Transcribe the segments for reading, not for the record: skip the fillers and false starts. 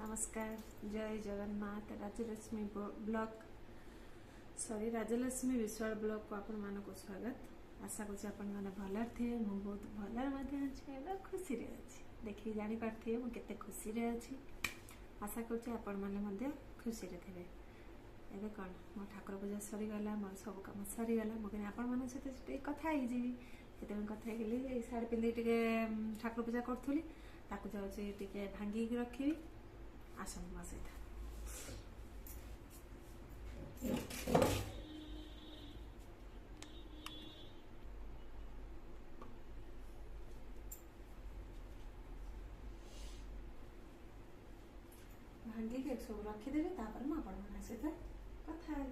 नमस्कार जय Jagannath Rajalakshmi blog sorry Rajalakshmi Biswal blog को आपण मानक स्वागत। आशा करूँ आपण मैंने भल थे मुझे बहुत भल खुशी अच्छी देखिए जापारे मुझे खुशी अच्छी। आशा करूँ खुशी थे। एवं कौन मो ठाकुर पूजा सरीगला मोर सब कम सरीगला मुझे आपण सहित कथा से कथा शाढ़ी पिंधि टे ठाकुर पूजा करी जाऊँगी भांगी रखी आसन मो सहित भांगी के सब रखीदेवी मुझे सहित कथा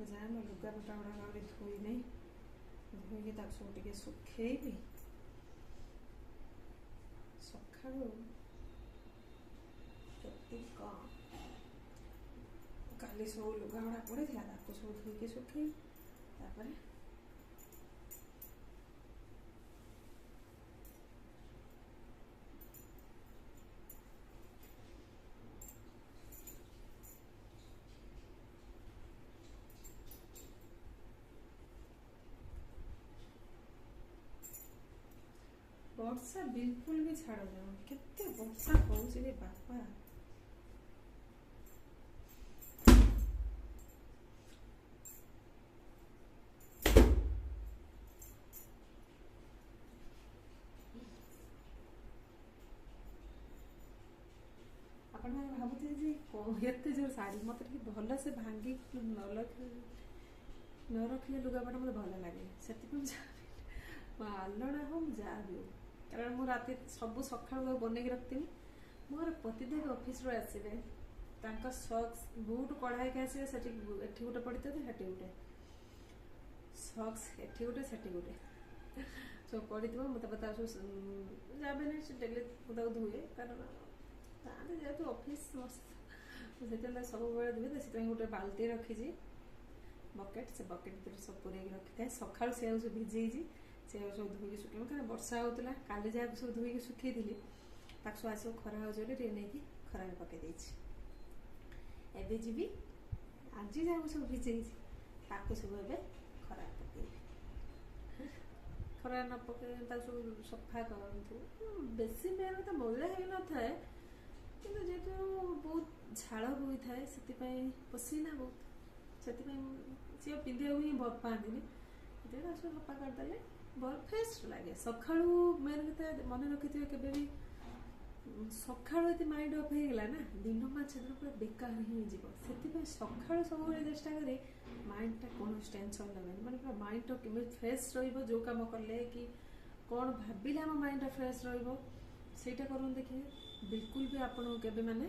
जाए मैं लुगा पटा गुड़ा धोई नहीं धोई सब टे सुखेबी सका काली सब लुगा गुड़ा पड़े सब धोई सुखे वर्षा बिल्कुल भी छाड़ जाऊँ केते वर्षा होउछि रे बापा। आपण मैंने भावुथे जे एते जोर साड़ी मत भल से भांगी न रखिले लुगापटा मत भल लगे से आलना हो जा भी हो कारण मु राति सब सका बनई रखी मोर पतिदेव ऑफिस रो आसवे सक्स बूट कढ़ाई के आसवे से गोटे पड़ी थे सेठी गोटे सक्स एठी गोटे सेठी गोटे सब पड़ी मत बता जाबे नहीं डेली मुझे धुए कारण जेहतु ऑफिस से सब धुए से गोटे बाल्टी रखी बकेट से बकेट भर सब पूरे रखी था सका से भिजे से सब धोई सुखे क्या वर्षा होता काली जहाँ सब धोई सुखे थी सब आस खरा हो नहीं खराब पकई एवं जी आज जहाँ सब भिजे सब ए खरा पकई खरा न पकई सब सफा करूँ बेसी मेन तो मैला हो न था कि जेहतु बहुत झाड़ होता है से पसीना बहुत से सी पिंधा ही भल पाती सब सफा करदे बहुत फ्रेश लगे सका मेन कथा मन रखि के सका माइंड अफ होगा ना दिन मास पूरा बेकार ही से सका सब चेष्टा करें माइंड कौन टेंशन ना मैंने पूरा माइंड केमी फ्रेश रो कम कले कि कौन भाविले आम माइंड फ्रेश रोटा कर देखिए बिल्कुल भी आपको के माने